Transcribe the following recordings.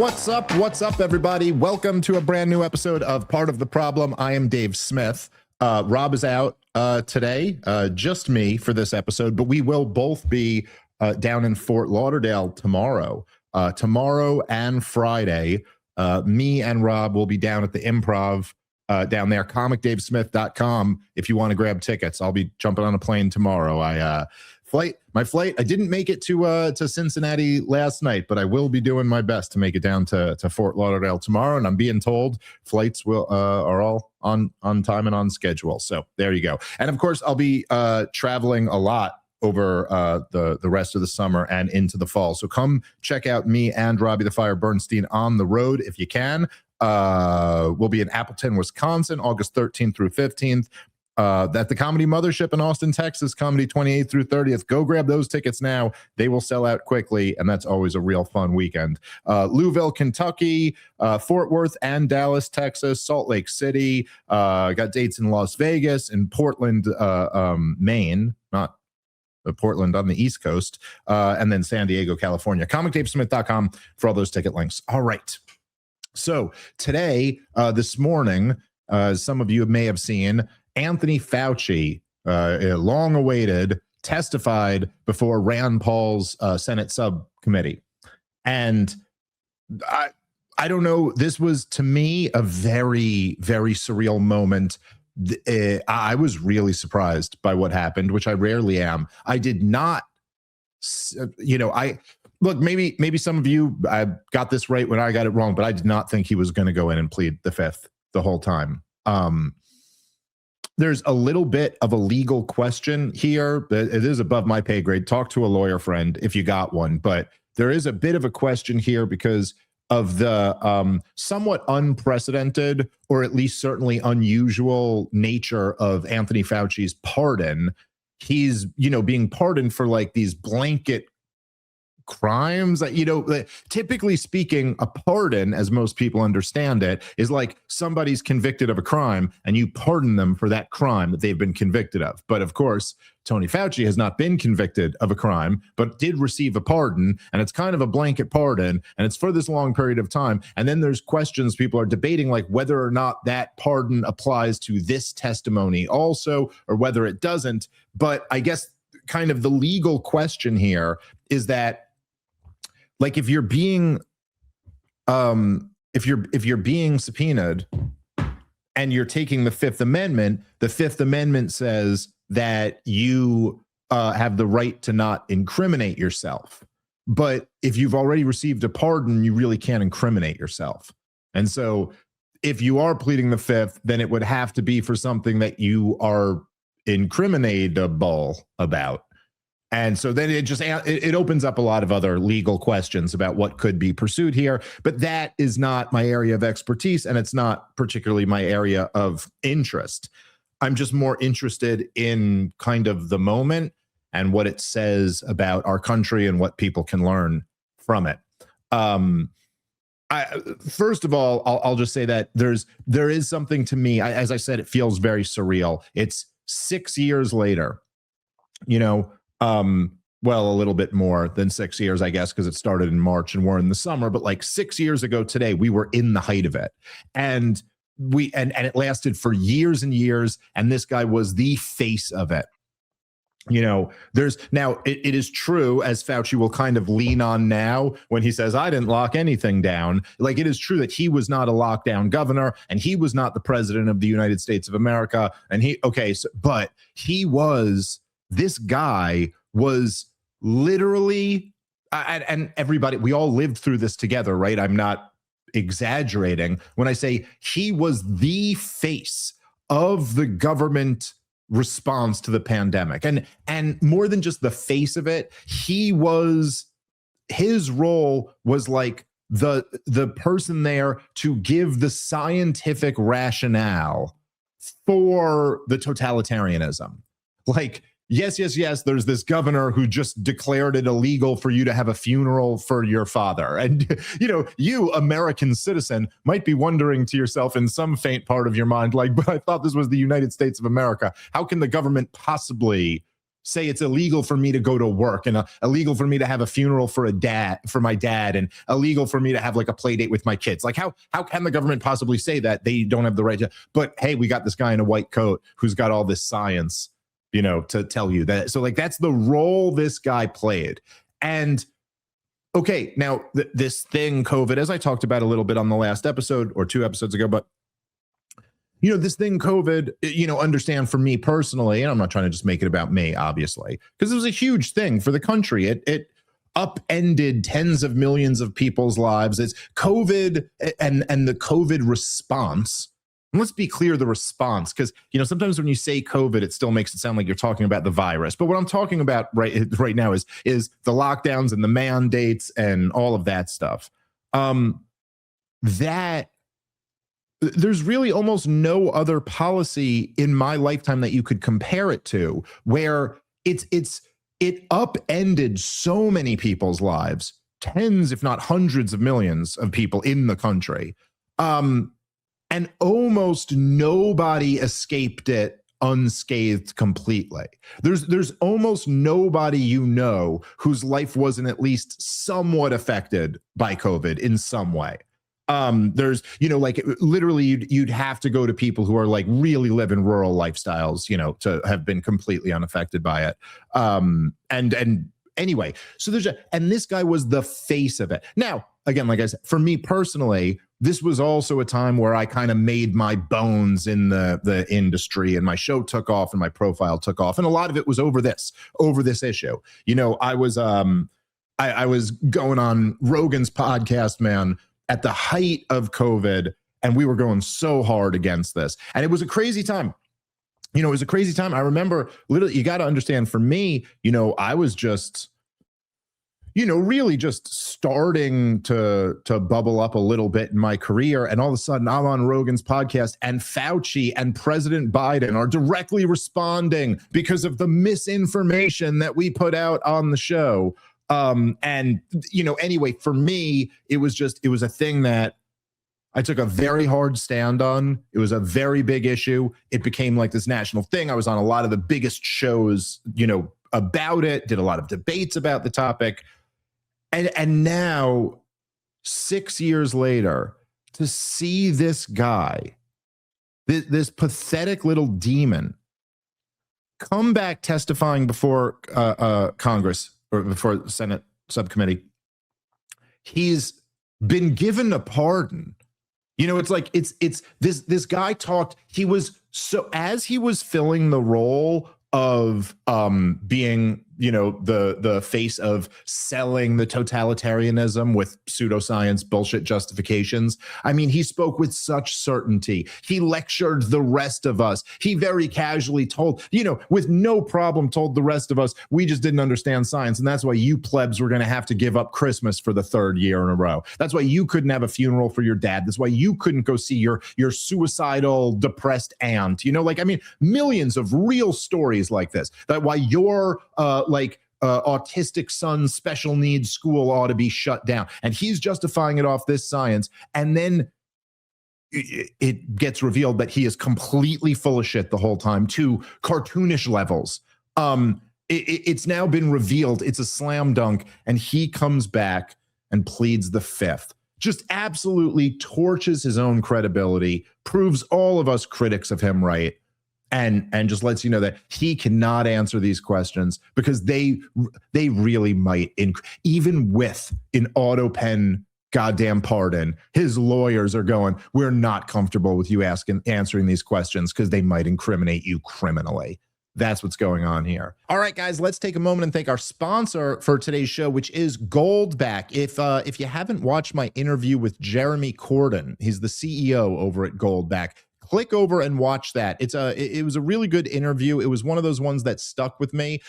What's up? What's up, everybody? Welcome to a brand new episode of Part of the Problem. I am Dave Smith. Rob is out today, just me for this episode, but we will both be down in Fort Lauderdale tomorrow. Tomorrow and Friday, me and Rob will be down at the Improv down there, comicdavesmith.com. If you want to grab tickets, I'll be jumping on a plane tomorrow. My flight, I didn't make it to Cincinnati last night, but I will be doing my best to make it down to Fort Lauderdale tomorrow. And I'm being told flights are all on time and on schedule. So there you go. And of course, I'll be traveling a lot over the rest of the summer and into the fall. So come check out me and Robbie the Fire Bernstein on the road if you can. We'll be in Appleton, Wisconsin, August 13th through 15th. At the Comedy Mothership in Austin, Texas, Comedy 28th through 30th. Go grab those tickets now. They will sell out quickly, and that's always a real fun weekend. Louisville, Kentucky, Fort Worth and Dallas, Texas, Salt Lake City. Got dates in Las Vegas, in Portland, Maine, not Portland on the East Coast, and then San Diego, California. ComicDaveSmith.com for all those ticket links. All right. So today, this morning, some of you may have seen, Anthony Fauci, long awaited, testified before Rand Paul's Senate subcommittee. And I don't know, this was to me a very, very surreal moment. I was really surprised by what happened, which I rarely am. I did not, look, maybe some of you, I got this right when I got it wrong, but I did not think he was going to go in and plead the fifth the whole time. There's a little bit of a legal question here. It is above my pay grade. Talk to a lawyer friend if you got one. But there is a bit of a question here because of the somewhat unprecedented, or at least certainly unusual nature of Anthony Fauci's pardon. He's, being pardoned for like these blanket crimes that, typically speaking, a pardon, as most people understand it, is like somebody's convicted of a crime and you pardon them for that crime that they've been convicted of. But of course, Tony Fauci has not been convicted of a crime, but did receive a pardon, and it's kind of a blanket pardon, and it's for this long period of time. And then there's questions people are debating, like whether or not that pardon applies to this testimony also, or whether it doesn't. But I guess kind of the legal question here is that, like, if you're being subpoenaed and you're taking the Fifth Amendment says that you have the right to not incriminate yourself. But if you've already received a pardon, you really can't incriminate yourself. And so if you are pleading the fifth, then it would have to be for something that you are incriminatable about. And so then it opens up a lot of other legal questions about what could be pursued here. But that is not my area of expertise, and it's not particularly my area of interest. I'm just more interested in kind of the moment and what it says about our country and what people can learn from it. First of all, I'll just say that there is something to me. As I said, it feels very surreal. It's 6 years later, well, a little bit more than 6 years, I guess, because it started in March and we're in the summer. But like 6 years ago today, we were in the height of it. And it lasted for years and years. And this guy was the face of it. It is true, as Fauci will kind of lean on now when he says, I didn't lock anything down. Like, it is true that he was not a lockdown governor and he was not the president of the United States of America. And but this guy was literally, and everybody, we all lived through this together, right? I'm not exaggerating when I say he was the face of the government response to the pandemic. And more than just the face of it, his role was like the person there to give the scientific rationale for the totalitarianism. Like, yes, there's this governor who just declared it illegal for you to have a funeral for your father. And, you, American citizen, might be wondering to yourself in some faint part of your mind, like, but I thought this was the United States of America. How can the government possibly say it's illegal for me to go to work, and illegal for me to have a funeral for my dad, and illegal for me to have like a play date with my kids. Like how can the government possibly say that they don't have the right to? But hey, we got this guy in a white coat who's got all this science, to tell you that. So like that's the role this guy played. And okay, now this thing, COVID, as I talked about a little bit on the last episode or 2 episodes ago, but this thing, COVID, understand for me personally, and I'm not trying to just make it about me, obviously, because it was a huge thing for the country. It upended tens of millions of people's lives. It's COVID and the COVID response. And let's be clear, the response, because sometimes when you say COVID, it still makes it sound like you're talking about the virus. But what I'm talking about right now is the lockdowns and the mandates and all of that stuff. That there's really almost no other policy in my lifetime that you could compare it to, where it upended so many people's lives, tens, if not hundreds of millions of people in the country. And almost nobody escaped it unscathed completely. There's almost nobody whose life wasn't at least somewhat affected by COVID in some way. There's, like literally you'd have to go to people who are like really live in rural lifestyles, to have been completely unaffected by it. And anyway, so and this guy was the face of it. Now, again, like I said, for me personally, this was also a time where I kind of made my bones in the industry, and my show took off and my profile took off. And a lot of it was over this issue. I was going on Rogan's podcast, man, at the height of COVID, and we were going so hard against this. And it was a crazy time. It was a crazy time. I remember literally, you got to understand, for me, I was just, really just starting to bubble up a little bit in my career. And all of a sudden I'm on Rogan's podcast, and Fauci and President Biden are directly responding because of the misinformation that we put out on the show. Anyway, for me, it was a thing that I took a very hard stand on. It was a very big issue. It became like this national thing. I was on a lot of the biggest shows, about it, did a lot of debates about the topic. And now, 6 years later, to see this guy, this pathetic little demon, come back testifying before Congress or before the Senate subcommittee, he's been given a pardon. It's like it's this guy talked. He was as he was filling the role of being the face of selling the totalitarianism with pseudoscience bullshit justifications. I mean, he spoke with such certainty. He lectured the rest of us. He very casually told, with no problem told the rest of us, we just didn't understand science. And that's why you plebs were going to have to give up Christmas for the 3rd year in a row. That's why you couldn't have a funeral for your dad. That's why you couldn't go see your suicidal, depressed aunt. Millions of real stories like this. That why your autistic son's special needs school ought to be shut down. And he's justifying it off this science. And then it gets revealed that he is completely full of shit the whole time, to cartoonish levels. It's now been revealed. It's a slam dunk. And he comes back and pleads the 5th. Just absolutely torches his own credibility, proves all of us critics of him right. And just lets you know that he cannot answer these questions, because they really might, even with an auto pen goddamn pardon, his lawyers are going, we're not comfortable with you answering these questions because they might incriminate you criminally. That's what's going on here. All right, guys, let's take a moment and thank our sponsor for today's show, which is Goldback. If you haven't watched my interview with Jeremy Corden, he's the CEO over at Goldback, click over and watch that. It was a really good interview. It was one of those ones that stuck with me.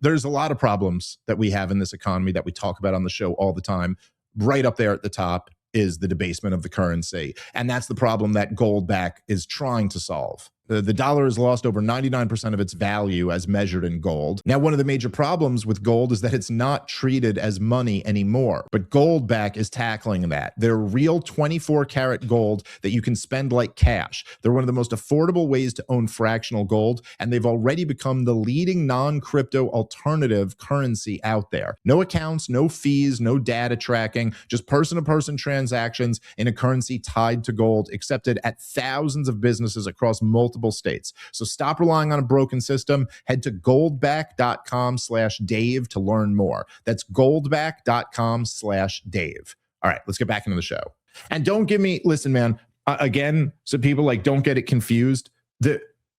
There's a lot of problems that we have in this economy that we talk about on the show all the time. Right up there at the top is the debasement of the currency. And that's the problem that Goldback is trying to solve. The dollar has lost over 99% of its value as measured in gold. Now, one of the major problems with gold is that it's not treated as money anymore, but Goldback is tackling that. They're real 24-karat gold that you can spend like cash. They're one of the most affordable ways to own fractional gold, and they've already become the leading non-crypto alternative currency out there. No accounts, no fees, no data tracking, just person-to-person transactions in a currency tied to gold, accepted at thousands of businesses across multiple states. So stop relying on a broken system. Head to goldback.com/Dave to learn more. That's goldback.com/Dave. All right, let's get back into the show. And don't give me, listen, man, again, so people like don't get it confused.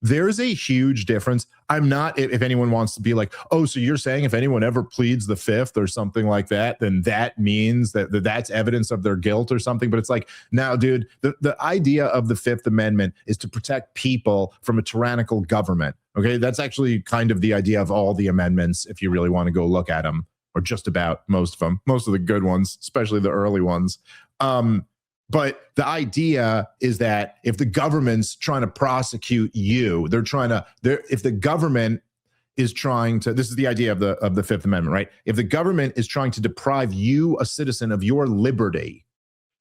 There's a huge difference. I'm not, if anyone wants to be like, oh, so you're saying if anyone ever pleads the fifth or something like that, then that means that's evidence of their guilt or something. But it's like, now, dude, the idea of the Fifth Amendment is to protect people from a tyrannical government. Okay, that's actually kind of the idea of all the amendments, if you really want to go look at them, or just about most of them, most of the good ones, especially the early ones. But the idea is that if the government's trying to prosecute you, if the government is trying to, this is the idea of the Fifth Amendment, right? If the government is trying to deprive you, a citizen, of your liberty,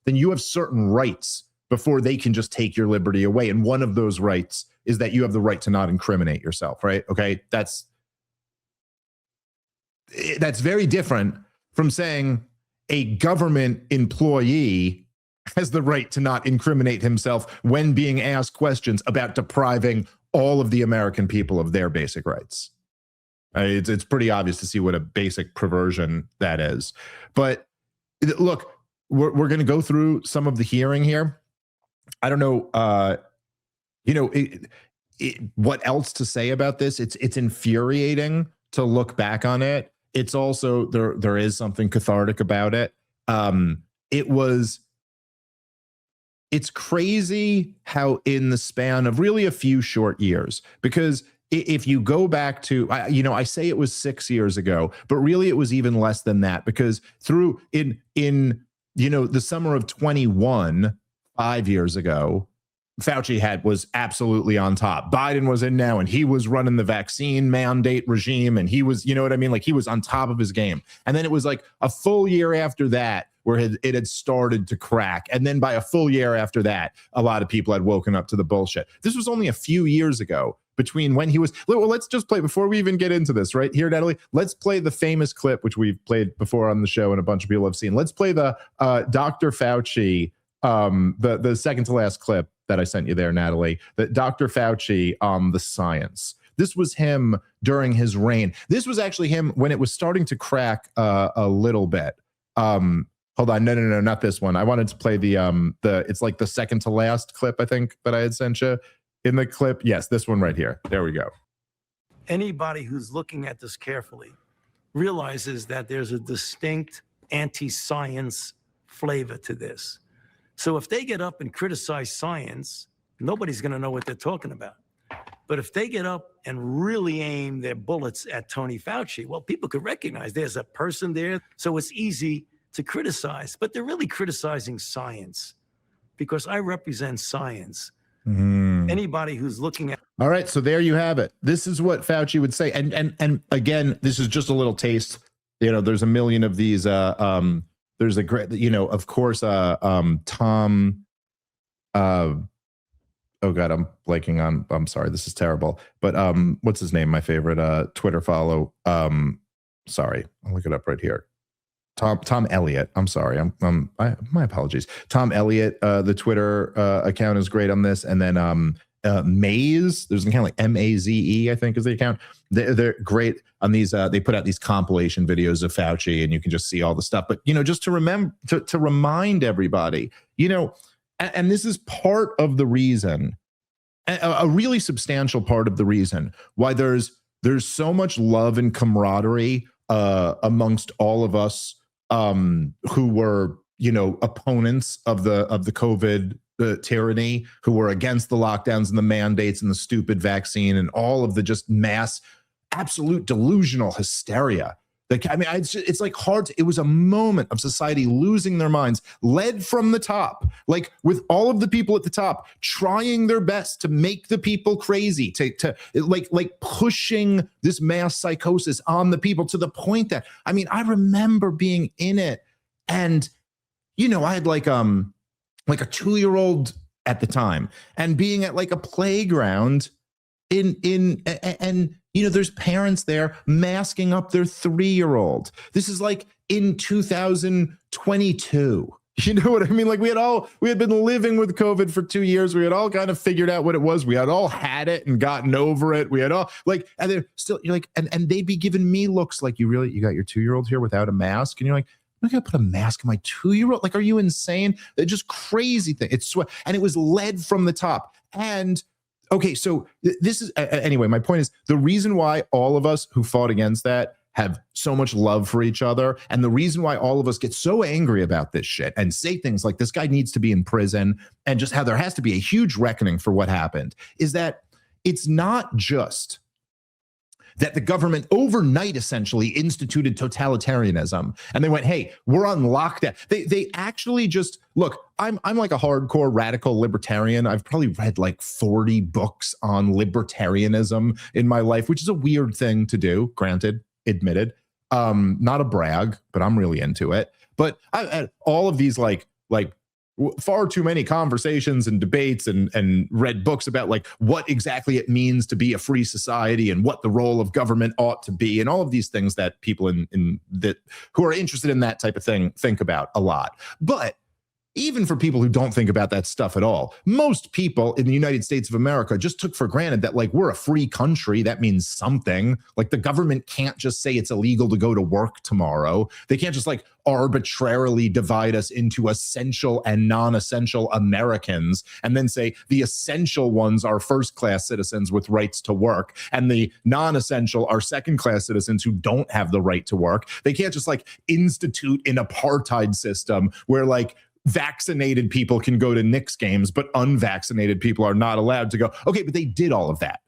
then you have certain rights before they can just take your liberty away. And one of those rights is that you have the right to not incriminate yourself, right? Okay, that's very different from saying a government employee has the right to not incriminate himself when being asked questions about depriving all of the American people of their basic rights. It's pretty obvious to see what a basic perversion that is. But look, we're going to go through some of the hearing here. I don't know, what else to say about this. It's infuriating to look back on it. It's also, there is something cathartic about it. It's crazy how in the span of really a few short years, because if you go back to, I say it was 6 years ago, but really it was even less than that, because through in the summer of 21, 5 years ago, Fauci was absolutely on top. Biden was in now, and he was running the vaccine mandate regime, and he was, like he was on top of his game. And then it was like a full year after that where it had started to crack. And then by a full year after that, a lot of people had woken up to the bullshit. This was only a few years ago between when he was, well, let's just play, before we even get into this, right here, Natalie, let's play the famous clip, which we've played before on the show and a bunch of people have seen. Let's play the Dr. Fauci, the second to last clip that I sent you there, Natalie, that Dr. Fauci, the science. This was him during his reign. This was actually him when it was starting to crack a little bit. Hold on, no, not this one. I wanted to play the it's like the second to last clip, I think, that I had sent you in the clip. Yes, this one right here. There we go. Anybody who's looking at this carefully realizes that there's a distinct anti-science flavor to this. So if they get up and criticize science, nobody's going to know what they're talking about. But if they get up and really aim their bullets at Tony Fauci, well, people could recognize there's a person there. So it's easy to criticize, but they're really criticizing science, because I represent science. Anybody who's looking at. All right, so there you have it. This is what Fauci would say. And again, this is just a little taste. There's a million of these. There's a great, of course, Tom. Oh God, I'm blanking on. I'm sorry, this is terrible. But what's his name? My favorite Twitter follow. Sorry, I'll look it up right here. Tom Elliott. I'm sorry. My apologies. Tom Elliott. The Twitter account is great on this, and then Maze. There's an account like Maze, I think, is the account. They're great on these. They put out these compilation videos of Fauci, and you can just see all the stuff. But just to remember, to remind everybody, and this is part of the reason, a really substantial part of the reason why there's so much love and camaraderie amongst all of us who were, opponents of the COVID tyranny, who were against the lockdowns and the mandates and the stupid vaccine and all of the just mass, absolute delusional hysteria Like, I mean, it's like hard. It was a moment of society losing their minds, led from the top, like with all of the people at the top trying their best to make the people crazy, to like pushing this mass psychosis on the people to the point that, I mean, I remember being in it, and I had like a 2-year-old at the time, and being at like a playground and there's parents there masking up their 3-year-old. This is like in 2022. You know what I mean? Like we had been living with COVID for 2 years. We had all kind of figured out what it was. We had all had it and gotten over it. We had all like, and they're still, you're like, and they'd be giving me looks like, you got your 2-year-old here without a mask? And you're like, I'm not gonna put a mask on my 2-year-old. Like, are you insane? They're just crazy thing. And it was led from the top. And okay, so this is, anyway, my point is, the reason why all of us who fought against that have so much love for each other, and the reason why all of us get so angry about this shit and say things like this guy needs to be in prison, and just how there has to be a huge reckoning for what happened, is that it's not just that the government overnight essentially instituted totalitarianism and they went, hey, we're on lockdown. They actually just, look, I'm like a hardcore radical libertarian. I've probably read like 40 books on libertarianism in my life, which is a weird thing to do, granted, admitted. Not a brag, but I'm really into it. But I had all of these like far too many conversations and debates and read books about like what exactly it means to be a free society and what the role of government ought to be, and all of these things that people in that who are interested in that type of thing think about a lot. But even for people who don't think about that stuff at all, most people in the United States of America just took for granted that like we're a free country. That means something. Like the government can't just say it's illegal to go to work tomorrow. They can't just like arbitrarily divide us into essential and non-essential Americans and then say the essential ones are first-class citizens with rights to work and the non-essential are second-class citizens who don't have the right to work. They can't just like institute an apartheid system where like vaccinated people can go to Knicks games, but unvaccinated people are not allowed to go. Okay, but they did all of that.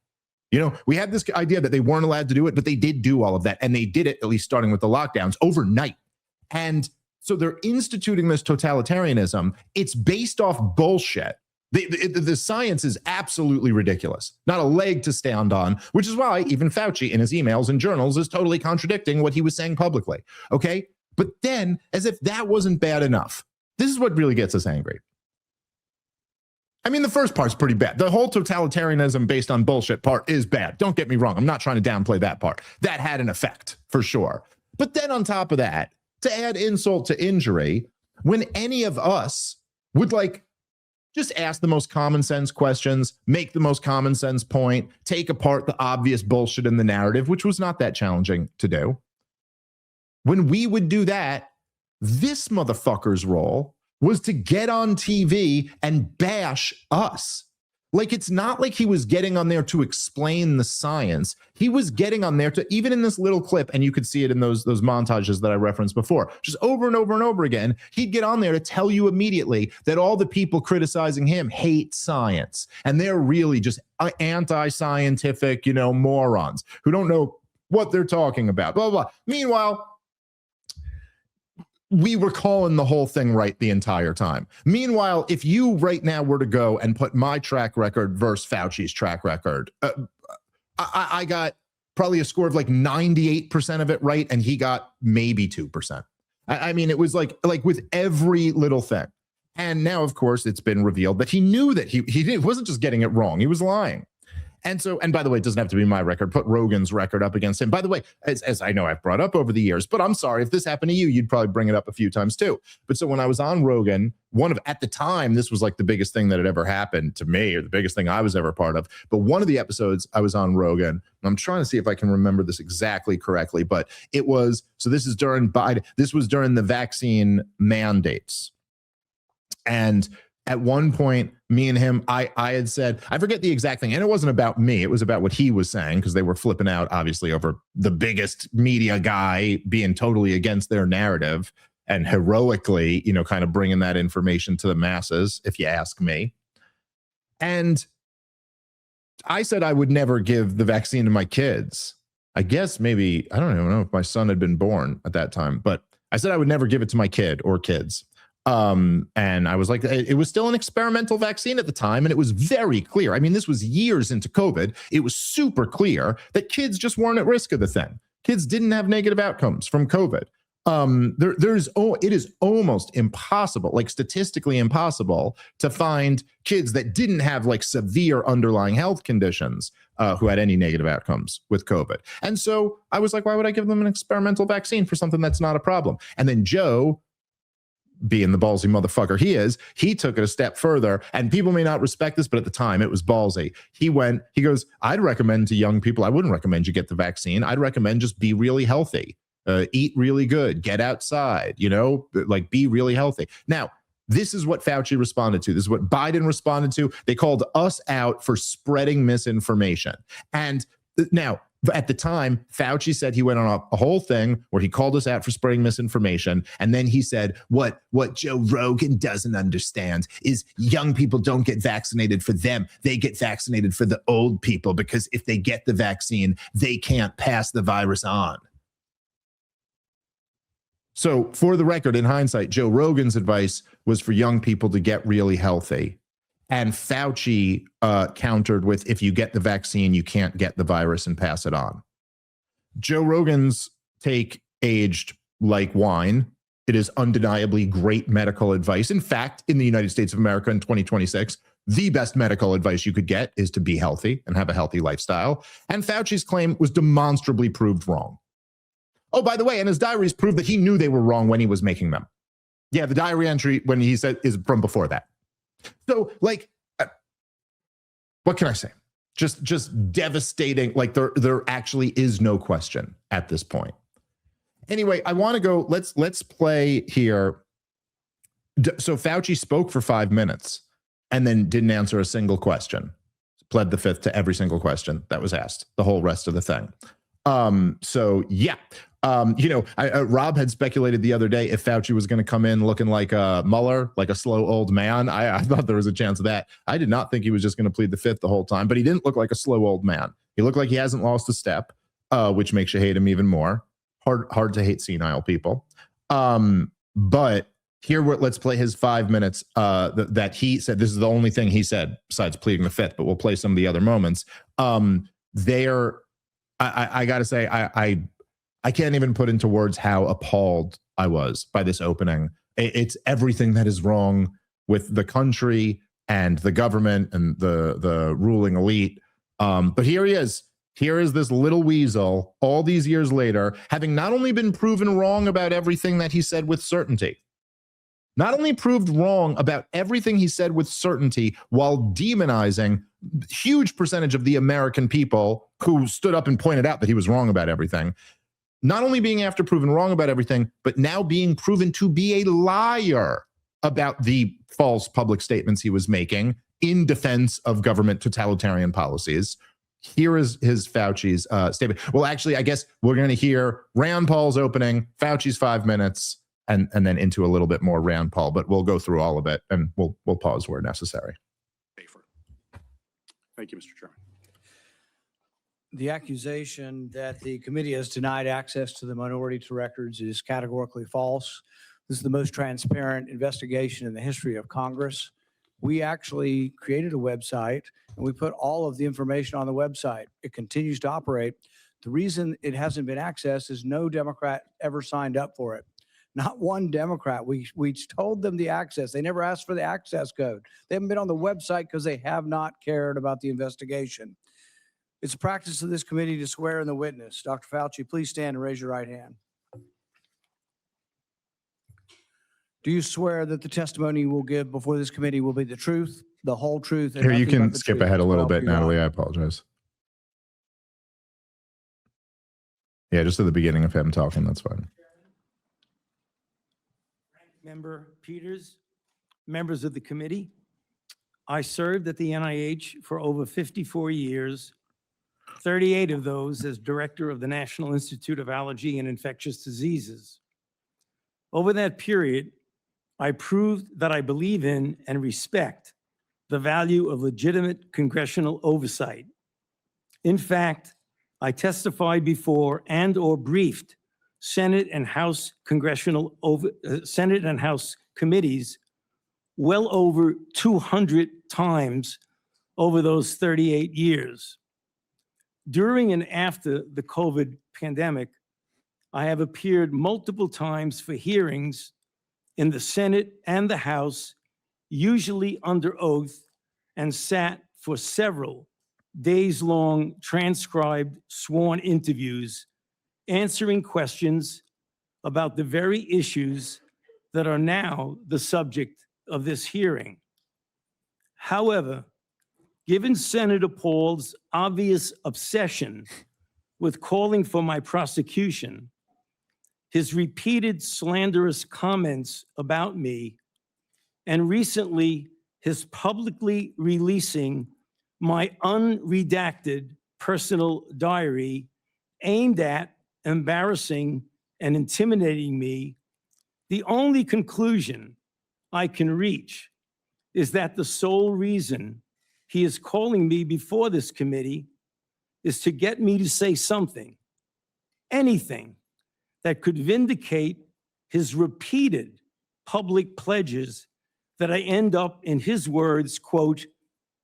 We had this idea that they weren't allowed to do it, but they did do all of that. And they did it, at least starting with the lockdowns, overnight. And so they're instituting this totalitarianism. It's based off bullshit. The science is absolutely ridiculous. Not a leg to stand on, which is why even Fauci in his emails and journals is totally contradicting what he was saying publicly. Okay? But then, as if that wasn't bad enough, this is what really gets us angry. I mean, the first part's pretty bad. The whole totalitarianism based on bullshit part is bad. Don't get me wrong. I'm not trying to downplay that part. That had an effect, for sure. But then on top of that, to add insult to injury, when any of us would like just ask the most common sense questions, make the most common sense point, take apart the obvious bullshit in the narrative, which was not that challenging to do. When we would do that, this motherfucker's role was to get on TV and bash us. Like, it's not like he was getting on there to explain the science. He was getting on there to, even in this little clip, and you could see it in those montages that I referenced before, just over and over and over again, he'd get on there to tell you immediately that all the people criticizing him hate science. And they're really just anti-scientific, morons who don't know what they're talking about, blah, blah, blah. Meanwhile, we were calling the whole thing right the entire time. Meanwhile, if you right now were to go and put my track record versus Fauci's track record, I got probably a score of like 98% of it right, and he got maybe 2%. I mean, it was like with every little thing. And now, of course, it's been revealed that he knew that he wasn't just getting it wrong. He was lying. And so, and by the way, it doesn't have to be my record. Put Rogan's record up against him. By the way, as I know I've brought up over the years, but I'm sorry, if this happened to you, you'd probably bring it up a few times too. But so when I was on Rogan, at the time, this was like the biggest thing that had ever happened to me, or the biggest thing I was ever part of. But one of the episodes I was on Rogan, and I'm trying to see if I can remember this exactly correctly, but it was, so this is during Biden, this was during the vaccine mandates. And at one point, me and him, I had said, I forget the exact thing, and it wasn't about me. It was about what he was saying, because they were flipping out, obviously, over the biggest media guy being totally against their narrative and heroically, kind of bringing that information to the masses, if you ask me. And I said I would never give the vaccine to my kids. I guess maybe, I don't even know if my son had been born at that time, but I said I would never give it to my kid or kids. And I was like, it was still an experimental vaccine at the time. And it was very clear. I mean, this was years into COVID. It was super clear that kids just weren't at risk of the thing. Kids didn't have negative outcomes from COVID. It is almost impossible, like statistically impossible, to find kids that didn't have like severe underlying health conditions who had any negative outcomes with COVID. And so I was like, why would I give them an experimental vaccine for something that's not a problem? And then Joe, being the ballsy motherfucker he is, he took it a step further. And people may not respect this, but at the time it was ballsy. He goes, I'd recommend to young people, I wouldn't recommend you get the vaccine. I'd recommend just be really healthy, eat really good, get outside, like be really healthy. Now, this is what Fauci responded to. This is what Biden responded to. They called us out for spreading misinformation. And now, at the time, Fauci said he went on a whole thing where he called us out for spreading misinformation. And then he said, what Joe Rogan doesn't understand is young people don't get vaccinated for them. They get vaccinated for the old people, because if they get the vaccine, they can't pass the virus on. So for the record, in hindsight, Joe Rogan's advice was for young people to get really healthy. And Fauci countered with, if you get the vaccine, you can't get the virus and pass it on. Joe Rogan's take aged like wine. It is undeniably great medical advice. In fact, in the United States of America in 2026, the best medical advice you could get is to be healthy and have a healthy lifestyle. And Fauci's claim was demonstrably proved wrong. Oh, by the way, and his diaries prove that he knew they were wrong when he was making them. Yeah, the diary entry when he said is from before that. So, like, what can I say? Just devastating. Like, there actually is no question at this point. Anyway, I want to go. Let's play here. So Fauci spoke for 5 minutes and then didn't answer a single question. Pled the fifth to every single question that was asked. The whole rest of the thing. So yeah. Rob had speculated the other day if Fauci was going to come in looking like a Mueller, like a slow old man. I thought there was a chance of that. I did not think he was just going to plead the fifth the whole time, but he didn't look like a slow old man. He looked like he hasn't lost a step, which makes you hate him even more. Hard to hate senile people. But here, let's play his 5 minutes that he said. This is the only thing he said besides pleading the fifth, but we'll play some of the other moments. I got to say, I can't even put into words how appalled I was by this opening. It's everything that is wrong with the country and the government and the ruling elite. But here he is. Here is this little weasel all these years later, having not only been proven wrong about everything that he said with certainty, not only proved wrong about everything he said with certainty while demonizing huge percentage of the American people who stood up and pointed out that he was wrong about everything. Not only being after proven wrong about everything, but now being proven to be a liar about the false public statements he was making in defense of government totalitarian policies. Here is his Fauci's statement. Well, actually, I guess we're going to hear Rand Paul's opening, Fauci's 5 minutes, and then into a little bit more Rand Paul, but we'll go through all of it and we'll pause where necessary. Thank you, Mr. Chairman. The accusation that the committee has denied access to the minority to records is categorically false. This is the most transparent investigation in the history of Congress. We actually created a website and we put all of the information on the website. It continues to operate. The reason it hasn't been accessed is no Democrat ever signed up for it. Not one Democrat. We told them the access. They never asked for the access code. They haven't been on the website because they have not cared about the investigation. It's a practice of this committee to swear in the witness. Dr. Fauci, please stand and raise your right hand. Do you swear that the testimony you will give before this committee will be the truth, the whole truth? And here, you nothing but can the skip truth? ahead a little bit, Well, Natalie. I apologize. Yeah, just at the beginning of him talking, that's fine. Member Peters, members of the committee, I served at the NIH for over 54 years, 38 of those as director of the National Institute of Allergy and Infectious Diseases. Over that period, I proved that I believe in and respect the value of legitimate congressional oversight. In fact, I testified before and or briefed Senate and House Senate and House committees well over 200 times over those 38 years. During and after the COVID pandemic, I have appeared multiple times for hearings in the Senate and the House, usually under oath, and sat for several days-long transcribed sworn interviews, answering questions about the very issues that are now the subject of this hearing. However, given Senator Paul's obvious obsession with calling for my prosecution, his repeated slanderous comments about me, and recently his publicly releasing my unredacted personal diary aimed at embarrassing and intimidating me, the only conclusion I can reach is that the sole reason he is calling me before this committee is to get me to say something, anything, that could vindicate his repeated public pledges that I end up, in his words, quote,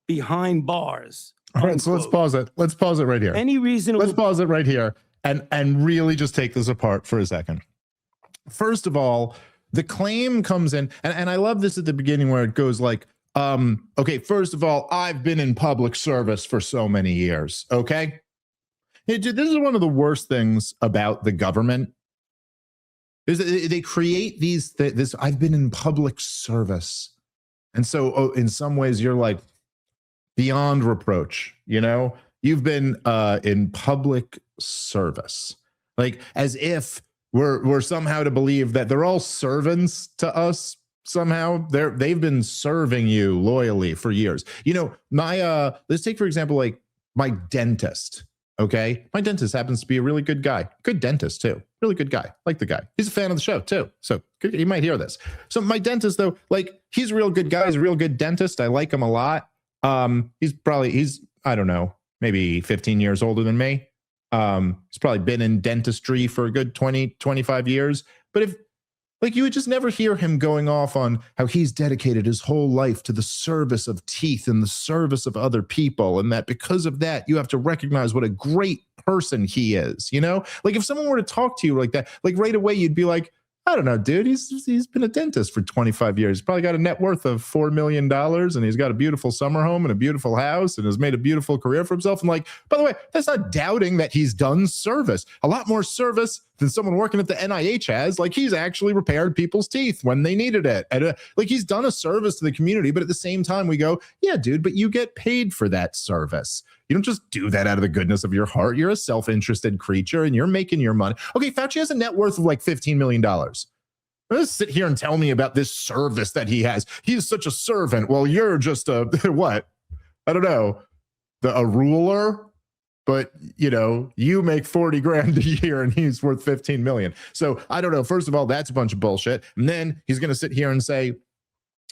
behind bars. All right, so let's pause it. Let's pause it right here. Any reasonable... Let's pause it right here and really just take this apart for a second. First of all, the claim comes in, and I love this at the beginning where it goes like, okay, first of all, I've been in public service for so many years, okay? This is one of the worst things about the government. They create this, I've been in public service. And so in some ways you're like beyond reproach, you know? You've been in public service. Like as if we're somehow to believe that they're all servants to us somehow. They've been serving you loyally for years. You know, my let's take for example, like my dentist. Okay, my dentist happens to be a really good guy, good dentist too, really good guy, like the guy. He's a fan of the show too, so you might hear this. So my dentist though, like he's a real good guy, he's a real good dentist. I like him a lot. He's I don't know, maybe 15 years older than me. He's probably been in dentistry for a good 20, 25 years. But if like you would just never hear him going off on how he's dedicated his whole life to the service of teeth and the service of other people. And that because of that, you have to recognize what a great person he is. You know, like if someone were to talk to you like that, like right away, you'd be like, I don't know, dude, he's been a dentist for 25 years. He's probably got a net worth of $4 million and he's got a beautiful summer home and a beautiful house and has made a beautiful career for himself. And like, by the way, that's not doubting that he's done service, a lot more service than someone working at the NIH has. Like he's actually repaired people's teeth when they needed it. And like he's done a service to the community, but at the same time we go, yeah, dude, but you get paid for that service. You don't just do that out of the goodness of your heart. You're a self-interested creature and you're making your money. Okay, Fauci has a net worth of like $15 million. Let's sit here and tell me about this service that he has. He's such a servant. Well, you're just a, what? I don't know, a ruler? But, you know, you make 40 grand a year and he's worth 15 million. So I don't know. First of all, that's a bunch of bullshit. And then he's going to sit here and say,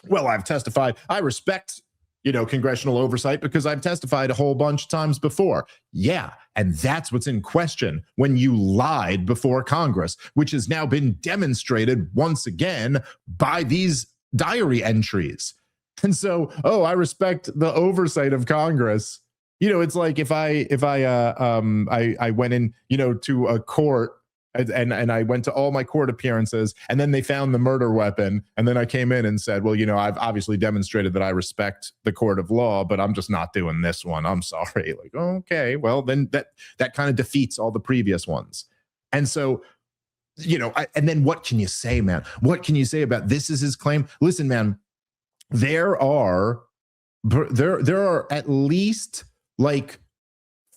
well, I've testified. I respect, you know, congressional oversight because I've testified a whole bunch of times before. Yeah. And that's what's in question when you lied before Congress, which has now been demonstrated once again by these diary entries. And so, oh, I respect the oversight of Congress. You know, it's like if I went in, you know, to a court and I went to all my court appearances and then they found the murder weapon. And then I came in and said, well, you know, I've obviously demonstrated that I respect the court of law, but I'm just not doing this one. I'm sorry. Like, okay, well, then that kind of defeats all the previous ones. And so, you know, and then what can you say, man? What can you say about this is his claim? Listen, man, there are at least like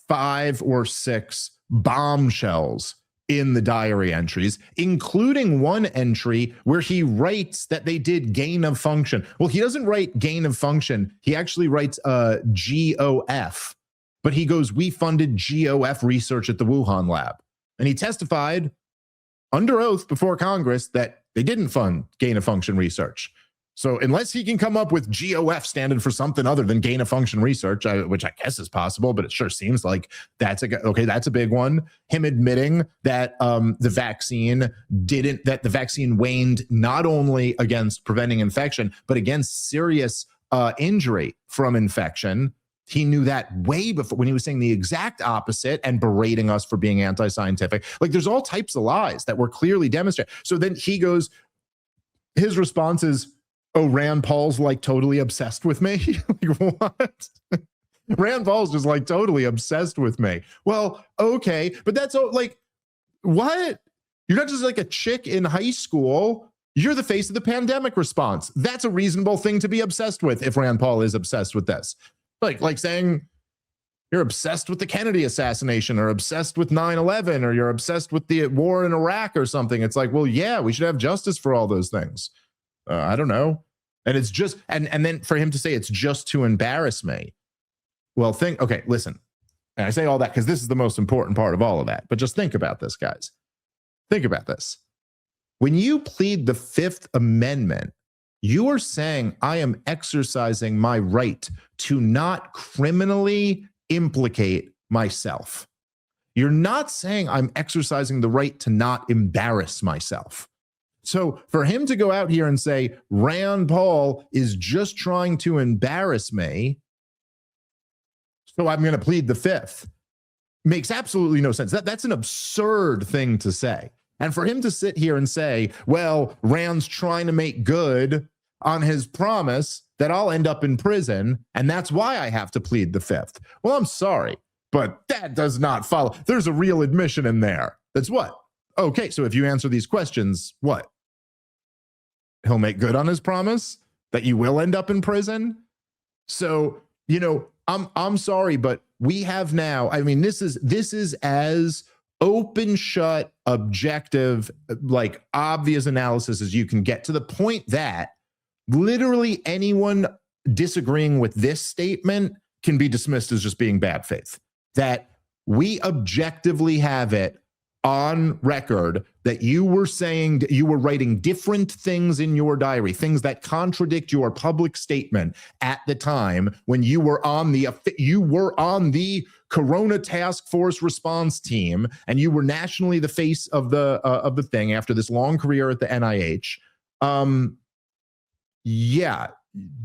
5 or 6 bombshells in the diary entries, including one entry where he writes that they did gain of function. Well, he doesn't write gain of function. He actually writes GOF, but he goes, we funded GOF research at the Wuhan lab. And he testified under oath before Congress that they didn't fund gain of function research. So unless he can come up with GOF standing for something other than gain of function research, which I guess is possible, but it sure seems like that's a big one. Him admitting that the vaccine waned not only against preventing infection, but against serious injury from infection. He knew that way before, when he was saying the exact opposite and berating us for being anti-scientific. Like, there's all types of lies that were clearly demonstrated. So then he goes, his response is, oh, Rand Paul's like totally obsessed with me. Like, what? Rand Paul's just like totally obsessed with me. Well, okay, but that's like, what? You're not just like a chick in high school. You're the face of the pandemic response. That's a reasonable thing to be obsessed with if Rand Paul is obsessed with this. Like saying you're obsessed with the Kennedy assassination or obsessed with 9/11 or you're obsessed with the war in Iraq or something. It's like, well, yeah, we should have justice for all those things. I don't know. And it's just, and then for him to say it's just to embarrass me. Well, okay, listen. And I say all that because this is the most important part of all of that. But just think about this, guys. Think about this. When you plead the Fifth Amendment, you are saying I am exercising my right to not criminally implicate myself. You're not saying I'm exercising the right to not embarrass myself. So for him to go out here and say Rand Paul is just trying to embarrass me, so I'm going to plead the Fifth, makes absolutely no sense. That's an absurd thing to say. And for him to sit here and say, well, Rand's trying to make good on his promise that I'll end up in prison, and that's why I have to plead the Fifth. Well, I'm sorry, but that does not follow. There's a real admission in there. That's what? Okay, so if you answer these questions, what? He'll make good on his promise that you will end up in prison? So, I'm sorry, but we have now, I mean, this is as open, shut, objective, like obvious analysis as you can get, to the point that literally anyone disagreeing with this statement can be dismissed as just being bad faith. That we objectively have it on record that you were saying, you were writing different things in your diary, things that contradict your public statement at the time when you were on the Corona Task Force response team, and you were nationally the face of the thing after this long career at the NIH. Yeah,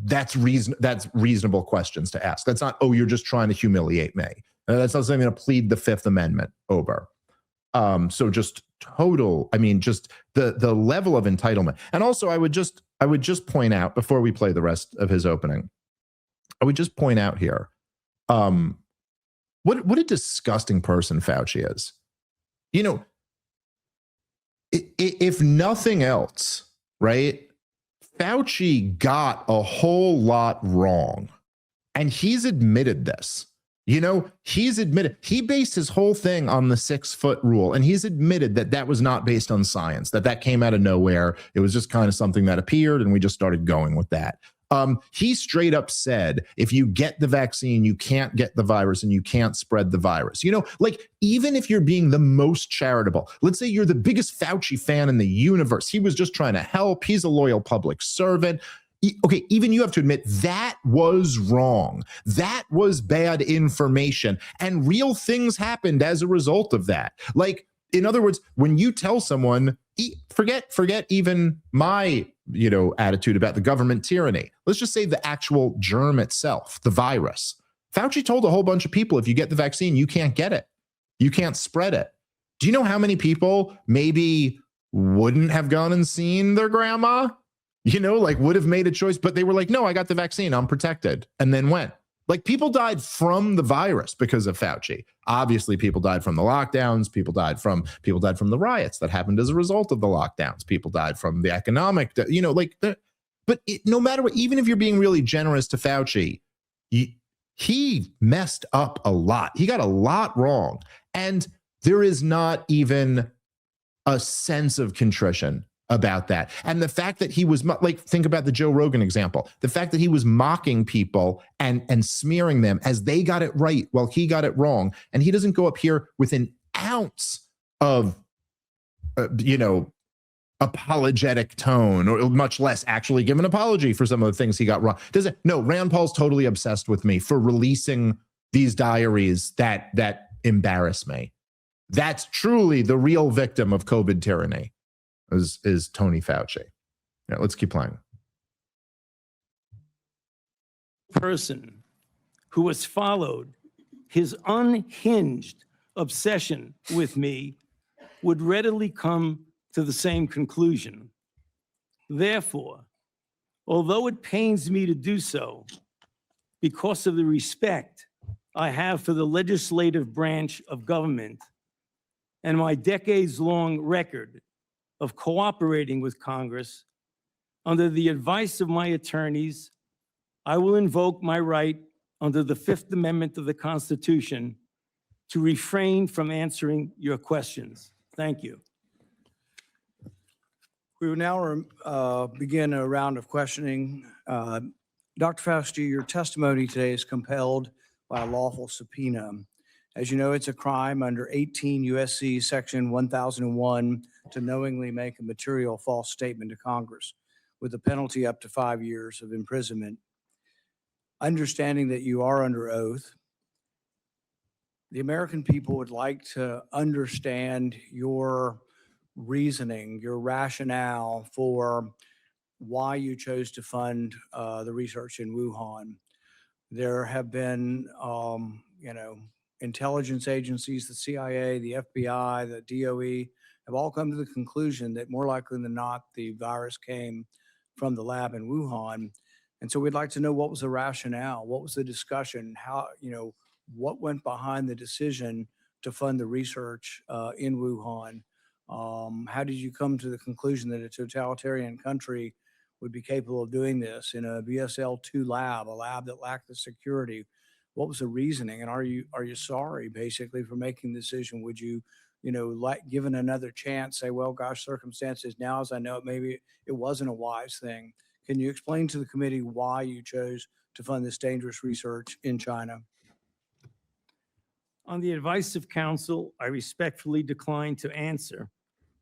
that's reasonable questions to ask. That's not, oh, you're just trying to humiliate me. That's not something I'm going to plead the Fifth Amendment over. So just total, I mean, just the level of entitlement. And also I would just point out, before we play the rest of his opening, I would just point out here, what a disgusting person Fauci is. If nothing else, right? Fauci got a whole lot wrong, and he's admitted this. He's admitted, he based his whole thing on the 6-foot rule, and he's admitted that was not based on science, that came out of nowhere. It was just kind of something that appeared, and we just started going with that. He straight up said, if you get the vaccine, you can't get the virus and you can't spread the virus. Like, even if you're being the most charitable, let's say you're the biggest Fauci fan in the universe, he was just trying to help, he's a loyal public servant. Okay, even you have to admit that was wrong. That was bad information. And real things happened as a result of that. Like, in other words, when you tell someone, forget even my, attitude about the government tyranny. Let's just say the actual germ itself, the virus. Fauci told a whole bunch of people, if you get the vaccine, you can't get it. You can't spread it. Do you know how many people maybe wouldn't have gone and seen their grandma? Would have made a choice, but they were like, no, I got the vaccine, I'm protected, and then went. Like, people died from the virus because of Fauci. Obviously, people died from the lockdowns. People died from the riots that happened as a result of the lockdowns. People died from the economic, but no matter what, even if you're being really generous to Fauci, he messed up a lot. He got a lot wrong. And there is not even a sense of contrition about that. And the fact that he was think about the Joe Rogan example, the fact that he was mocking people and smearing them as they got it right while he got it wrong. And he doesn't go up here with an ounce of, apologetic tone, or much less actually give an apology for some of the things he got wrong. No, Rand Paul's totally obsessed with me for releasing these diaries that embarrass me. That's truly the real victim of COVID tyranny, is Tony Fauci. Yeah, let's keep playing. Person who has followed his unhinged obsession with me would readily come to the same conclusion. Therefore, although it pains me to do so, because of the respect I have for the legislative branch of government and my decades-long record of cooperating with Congress, under the advice of my attorneys, I will invoke my right under the Fifth Amendment of the Constitution to refrain from answering your questions. Thank you. We will now begin a round of questioning. Dr. Fauci, your testimony today is compelled by a lawful subpoena. As you know, it's a crime under 18 U.S.C. Section 1001 to knowingly make a material false statement to Congress, with a penalty up to 5 years of imprisonment. Understanding that you are under oath, the American people would like to understand your reasoning, your rationale for why you chose to fund the research in Wuhan. There have been, intelligence agencies, the CIA, the FBI, the DOE, have all come to the conclusion that more likely than not, the virus came from the lab in Wuhan. And so we'd like to know, what was the rationale? What was the discussion? How, what went behind the decision to fund the research in Wuhan? How did you come to the conclusion that a totalitarian country would be capable of doing this in a BSL-2 lab, a lab that lacked the security? What was the reasoning? And are you sorry, basically, for making the decision? Would you, given another chance, say, well, gosh, circumstances now, as I know it, maybe it wasn't a wise thing. Can you explain to the committee why you chose to fund this dangerous research in China? On the advice of counsel, I respectfully decline to answer.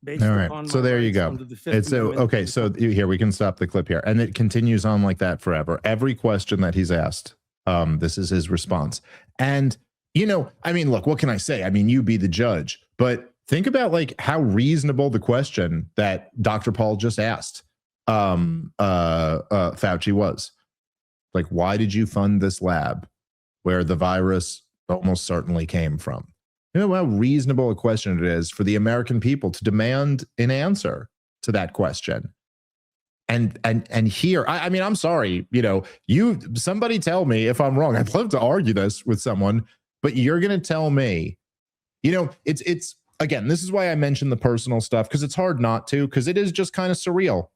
All right. So there you go. It's okay. So here, we can stop the clip here. And it continues on like that forever. Every question that he's asked, this is his response. And, look, what can I say? You be the judge. But think about like how reasonable the question that Dr. Paul just asked Fauci was. Like, why did you fund this lab where the virus almost certainly came from? You know how reasonable a question it is for the American people to demand an answer to that question. And here, I'm sorry, somebody tell me if I'm wrong. I'd love to argue this with someone, but you're going to tell me, it's again, this is why I mentioned the personal stuff, because it's hard not to, because it is just kind of surreal.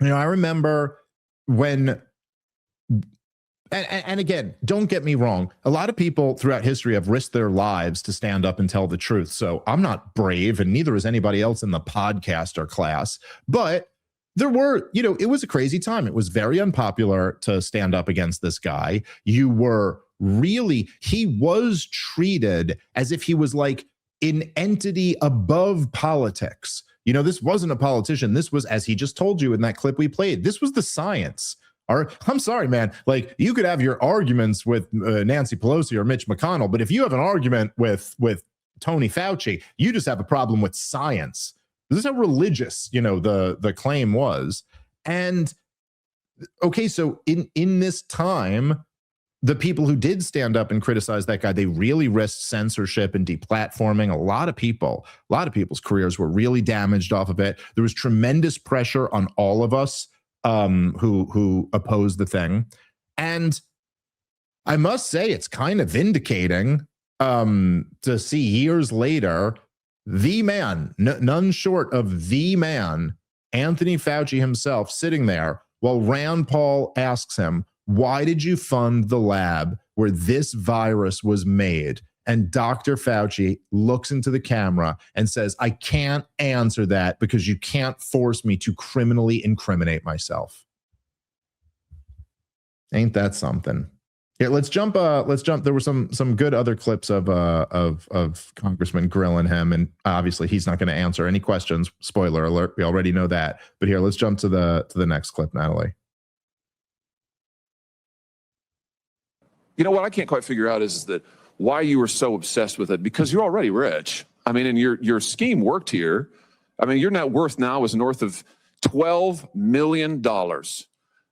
I remember when, and again, don't get me wrong, a lot of people throughout history have risked their lives to stand up and tell the truth. So I'm not brave, and neither is anybody else in the podcaster class. But there were, it was a crazy time. It was very unpopular to stand up against this guy. He was treated as if he was like an entity above politics. This wasn't a politician. This was, as he just told you in that clip we played, this was the science. I'm sorry, man. Like, you could have your arguments with Nancy Pelosi or Mitch McConnell, but if you have an argument with Tony Fauci, you just have a problem with science. This is how religious, the claim was. And okay, so in this time, the people who did stand up and criticize that guy, they really risked censorship and deplatforming. A lot of people's careers were really damaged off of it. There was tremendous pressure on all of us who opposed the thing. And I must say, it's kind of vindicating to see years later, the man, none short of the man, Anthony Fauci himself, sitting there while Rand Paul asks him, why did you fund the lab where this virus was made? And Dr. Fauci looks into the camera and says, I can't answer that because you can't force me to criminally incriminate myself. Ain't that something? Yeah, let's jump. There were some good other clips of Congressman grilling him, and obviously he's not going to answer any questions. Spoiler alert: we already know that. But here, let's jump to the next clip, Natalie. You know what I can't quite figure out is that why you were so obsessed with it, because you're already rich. I mean, and your scheme worked here. I mean, your net worth now is north of $12 million.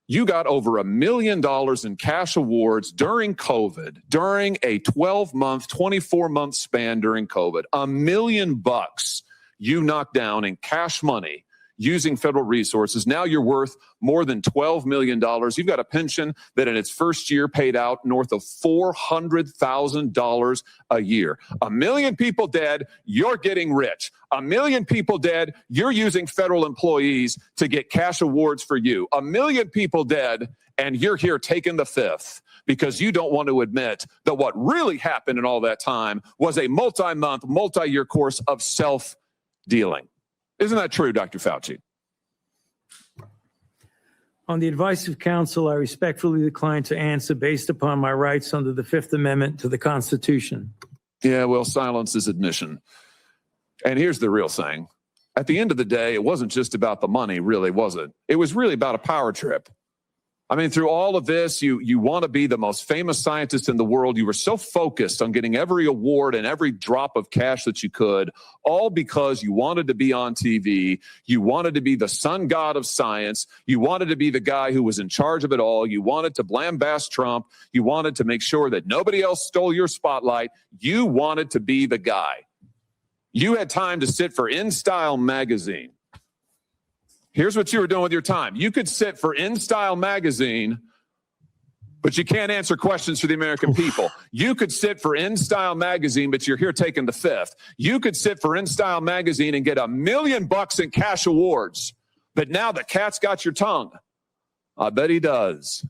You got over $1 million in cash awards during COVID, during a 12-month, 24-month span during COVID. $1 million you knocked down in cash money using federal resources. Now you're worth more than $12 million. You've got a pension that in its first year paid out north of $400,000 a year. 1 million people dead, you're getting rich. 1 million people dead, you're using federal employees to get cash awards for you. 1 million people dead, and you're here taking the fifth because you don't want to admit that what really happened in all that time was a multi-month, multi-year course of self-dealing. Isn't that true, Dr. Fauci? On the advice of counsel, I respectfully decline to answer based upon my rights under the Fifth Amendment to the Constitution. Yeah, well, silence is admission. And here's the real thing. At the end of the day, it wasn't just about the money, really, was it? It was really about a power trip. I mean, through all of this, you want to be the most famous scientist in the world. You were so focused on getting every award and every drop of cash that you could, all because you wanted to be on TV. You wanted to be the sun god of science. You wanted to be the guy who was in charge of it all. You wanted to lambast Trump. You wanted to make sure that nobody else stole your spotlight. You wanted to be the guy. You had time to sit for InStyle magazine. Here's what you were doing with your time. You could sit for InStyle magazine, but you can't answer questions for the American people. You could sit for InStyle magazine, but you're here taking the fifth. You could sit for InStyle magazine and get $1 million in cash awards. But now the cat's got your tongue. I bet he does.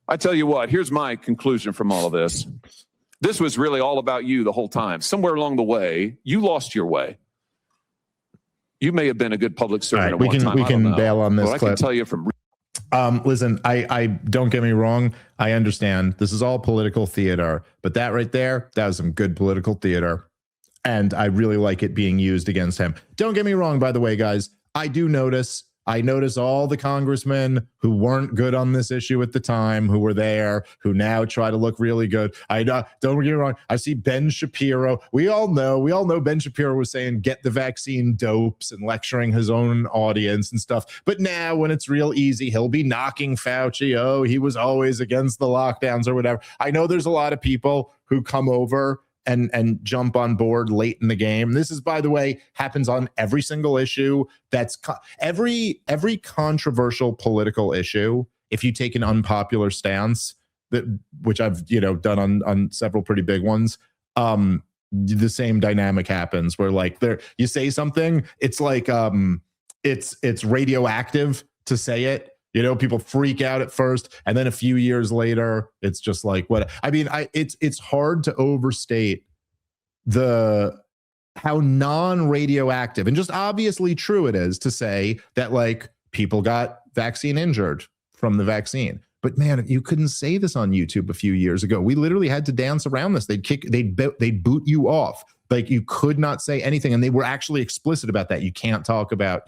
I tell you what, here's my conclusion from all of this. This was really all about you the whole time. Somewhere along the way, you lost your way. You may have been a good public servant at one time. We can bail on this clip. I can tell you from... Listen, I don't get me wrong. I understand this is all political theater, but that right there, that was some good political theater. And I really like it being used against him. Don't get me wrong, by the way, guys. I notice all the congressmen who weren't good on this issue at the time, who were there, who now try to look really good. Don't get me wrong. I see Ben Shapiro. We all know Ben Shapiro was saying, get the vaccine dopes and lecturing his own audience and stuff. But now when it's real easy, he'll be knocking Fauci. Oh, he was always against the lockdowns or whatever. I know there's a lot of people who come over and jump on board late in the game. This is, by the way, happens on every single issue. That's every controversial political issue. If you take an unpopular stance, which I've done on several pretty big ones, the same dynamic happens where like you say something, it's like it's radioactive to say it. People freak out at first, and then a few years later, it's just like what I mean. It's hard to overstate how non-radioactive and just obviously true it is to say that like people got vaccine injured from the vaccine. But man, you couldn't say this on YouTube a few years ago. We literally had to dance around this. They'd boot you off. Like you could not say anything, and they were actually explicit about that. You can't talk about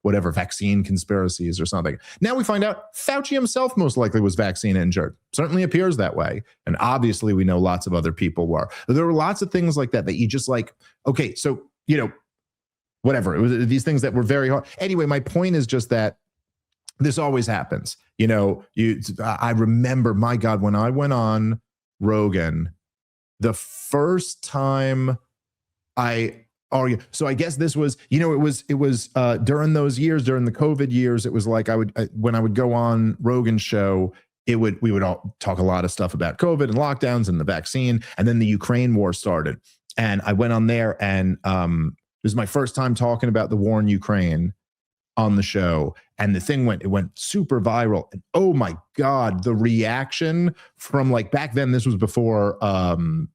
whatever vaccine conspiracies or something. Now we find out Fauci himself most likely was vaccine injured. Certainly appears that way. And obviously we know lots of other people were. There were lots of things like that you just like, okay, so, whatever. It was these things that were very hard. Anyway, my point is just that this always happens. I remember, my God, when I went on Rogan, the first time so I guess this was, it was during those years, during the COVID years, it was like when I would go on Rogan's show, we would all talk a lot of stuff about COVID and lockdowns and the vaccine. And then the Ukraine war started. And I went on there and it was my first time talking about the war in Ukraine on the show. And the thing went super viral. And oh my God, the reaction from like back then, this was before Elon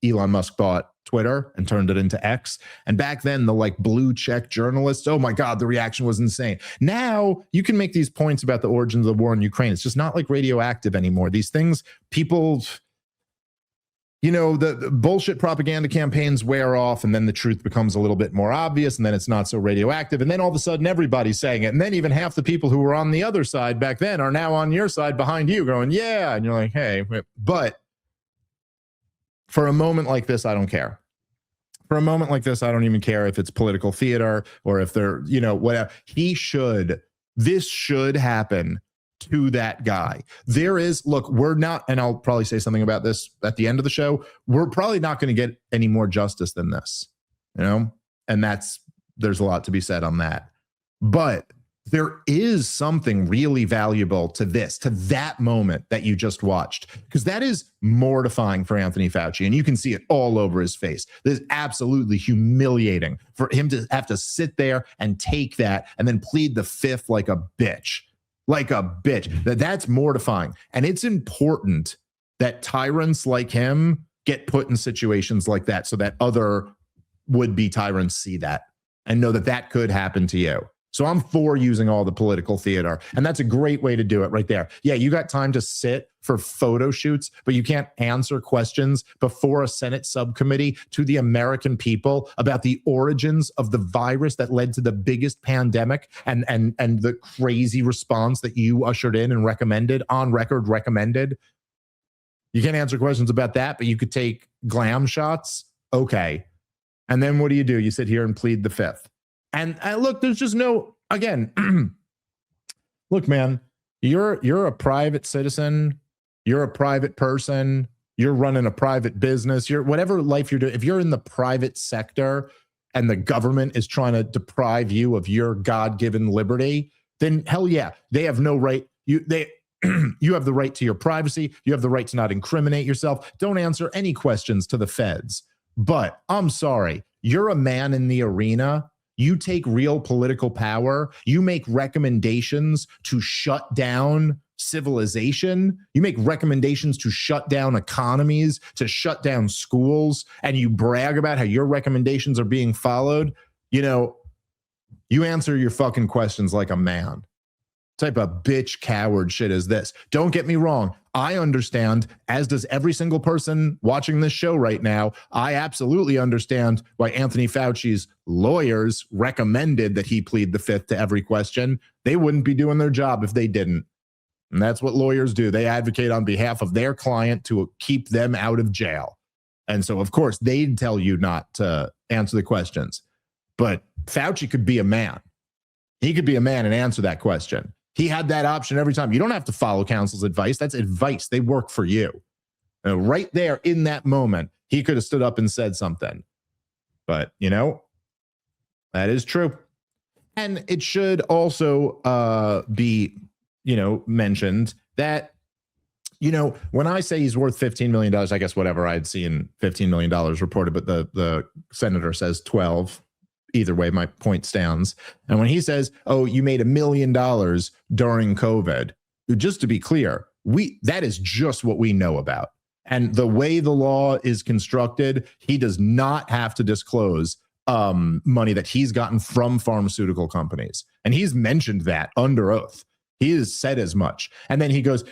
Musk bought Twitter and turned it into X. And back then, the like blue check journalists, oh my God, the reaction was insane. Now you can make these points about the origins of the war in Ukraine. It's just not like radioactive anymore. These things, people, you know, the bullshit propaganda campaigns wear off, and then the truth becomes a little bit more obvious, and then it's not so radioactive. And then all of a sudden everybody's saying it. And then even half the people who were on the other side back then are now on your side behind you going, yeah. And you're like, hey, but for a moment like this, I don't care. For a moment like this, I don't even care if it's political theater or if they're, you know, whatever. This should happen to that guy. There is, look, we're not, and I'll probably say something about this at the end of the show. We're probably not going to get any more justice than this, you know, and there's a lot to be said on that. But there is something really valuable to that moment that you just watched, because that is mortifying for Anthony Fauci, and you can see it all over his face. This is absolutely humiliating for him to have to sit there and take that and then plead the fifth like a bitch. That's mortifying. And it's important that tyrants like him get put in situations like that so that other would-be tyrants see that and know that that could happen to you. So I'm for using all the political theater, and that's a great way to do it right there. Yeah, you got time to sit for photo shoots, but you can't answer questions before a Senate subcommittee to the American people about the origins of the virus that led to the biggest pandemic and the crazy response that you ushered in and recommended, on record recommended. You can't answer questions about that, but you could take glam shots. Okay. And then what do? You sit here and plead the fifth. And look, there's just no, again, look, man, you're a private citizen. You're a private person. You're running a private business. You're whatever life you're doing. If you're in the private sector and the government is trying to deprive you of your God-given liberty, then hell yeah, they have no right. You have the right to your privacy. You have the right to not incriminate yourself. Don't answer any questions to the feds. But I'm sorry, you're a man in the arena. You take real political power. You make recommendations to shut down civilization. You make recommendations to shut down economies, to shut down schools, and you brag about how your recommendations are being followed. You know, you answer your fucking questions like a man. Type of bitch coward shit is this? Don't get me wrong. I understand, as does every single person watching this show right now. I absolutely understand why Anthony Fauci's lawyers recommended that he plead the fifth to every question. They wouldn't be doing their job if they didn't. And that's what lawyers do. They advocate on behalf of their client to keep them out of jail. And so, of course, they'd tell you not to answer the questions. But Fauci could be a man. He could be a man and answer that question. He had that option every time. You don't have to follow counsel's advice. That's advice. They work for you. And right there in that moment, he could have stood up and said something. But, you know, that is true. And it should also be, you know, mentioned that, you know, when I say he's worth $15 million, I guess whatever, I'd seen $15 million reported, but the senator says 12. Either way, my point stands. And when he says, oh, you made $1 million during COVID, just to be clear, that is just what we know about. And the way the law is constructed, he does not have to disclose money that he's gotten from pharmaceutical companies. And he's mentioned that under oath. He has said as much. And then he goes,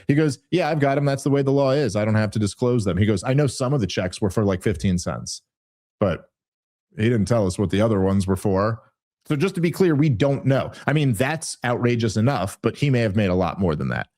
yeah, I've got them. That's the way the law is. I don't have to disclose them. He goes, I know some of the checks were for like 15 cents, but he didn't tell us what the other ones were for. So just to be clear, we don't know. I mean, that's outrageous enough, but he may have made a lot more than that.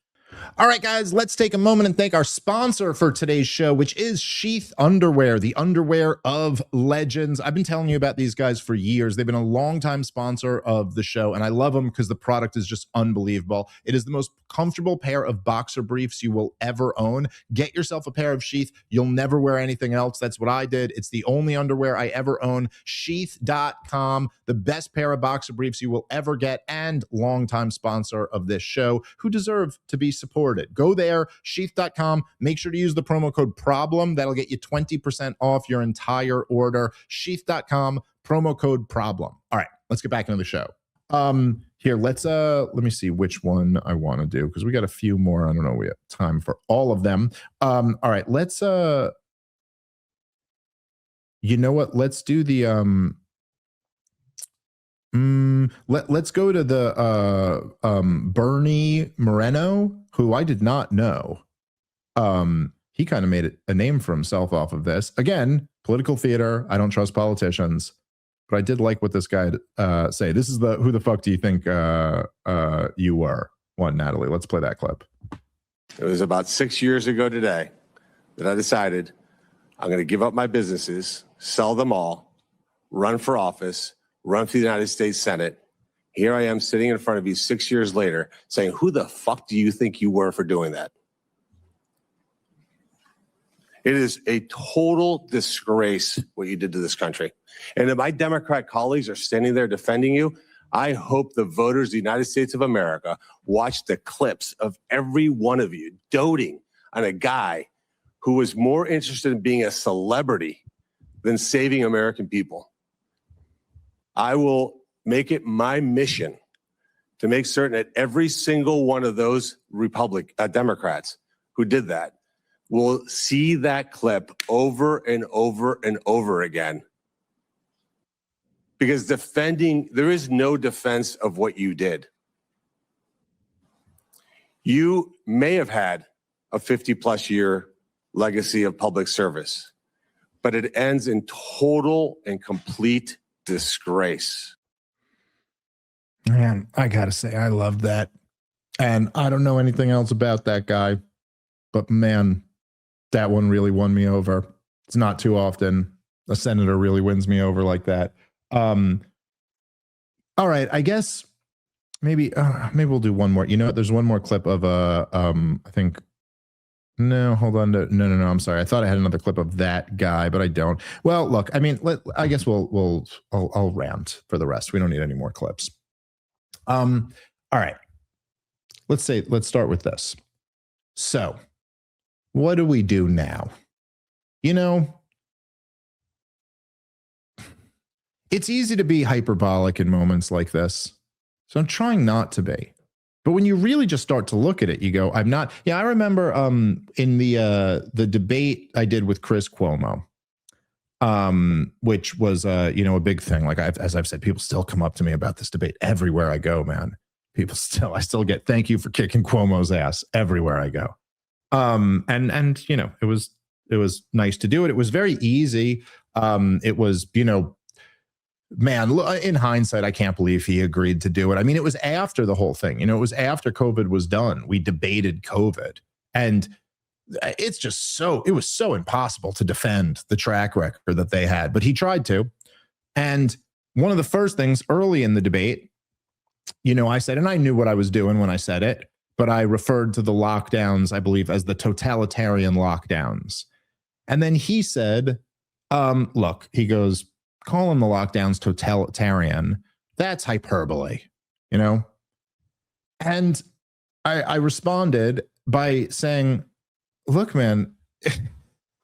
All right, guys, let's take a moment and thank our sponsor for today's show, which is Sheath Underwear, the underwear of legends. I've been telling you about these guys for years. They've been a longtime sponsor of the show, and I love them because the product is just unbelievable. It is the most comfortable pair of boxer briefs you will ever own. Get yourself a pair of Sheath. You'll never wear anything else. That's what I did. It's the only underwear I ever own. Sheath.com, the best pair of boxer briefs you will ever get, and longtime sponsor of this show, who deserve to be supported. Go there, sheath.com. Make sure to use the promo code PROBLEM. That'll get you 20% off your entire order. Sheath.com, promo code PROBLEM. All right, let's get back into the show. Here, let me see which one I want to do, because we got a few more. I don't know, we have time for all of them. All right, let's you know what? Let's do the let's go to the Bernie Moreno, who I did not know. He kind of made a name for himself off of this. Again, political theater. I don't trust politicians, but I did like what this guy say. This is the who the fuck do you think you were? One, Natalie. Let's play that clip. It was about 6 years ago today that I decided I'm going to give up my businesses, sell them all, run for office, run for the United States Senate. Here I am sitting in front of you 6 years later saying, who the fuck do you think you were for doing that? It is a total disgrace what you did to this country. And if my Democrat colleagues are standing there defending you, I hope the voters of the United States of America watch the clips of every one of you doting on a guy who was more interested in being a celebrity than saving American people. I will make it my mission to make certain that every single one of those Democrats who did that will see that clip over and over and over again. Because there is no defense of what you did. You may have had a 50-plus year legacy of public service, but it ends in total and complete disgrace. Man, I gotta say, I love that. And I don't know anything else about that guy, but man, that one really won me over. It's not too often a senator really wins me over like that. All right, I guess maybe we'll do one more. You know what? There's one more clip of I think. No, hold on. No. I'm sorry. I thought I had another clip of that guy, but I don't. Well, look, I mean, I guess I'll rant for the rest. We don't need any more clips. All right. Let's start with this. So, what do we do now? You know, it's easy to be hyperbolic in moments like this. So I'm trying not to be. But when you really just start to look at it, you go, I'm not. Yeah, I remember in the debate I did with Chris Cuomo, which was a big thing. Like as I've said, people still come up to me about this debate everywhere I go, man. I still get thank you for kicking Cuomo's ass everywhere I go. And it was nice to do it. It was very easy. It was, man, in hindsight, I can't believe he agreed to do it. I mean, it was after the whole thing. It was after COVID was done. We debated COVID. And it was so impossible to defend the track record that they had. But he tried to. And one of the first things early in the debate, I said, and I knew what I was doing when I said it, but I referred to the lockdowns, I believe, as the totalitarian lockdowns. And then he said, look, he goes, calling the lockdowns totalitarian, that's hyperbole, And I responded by saying, look, man,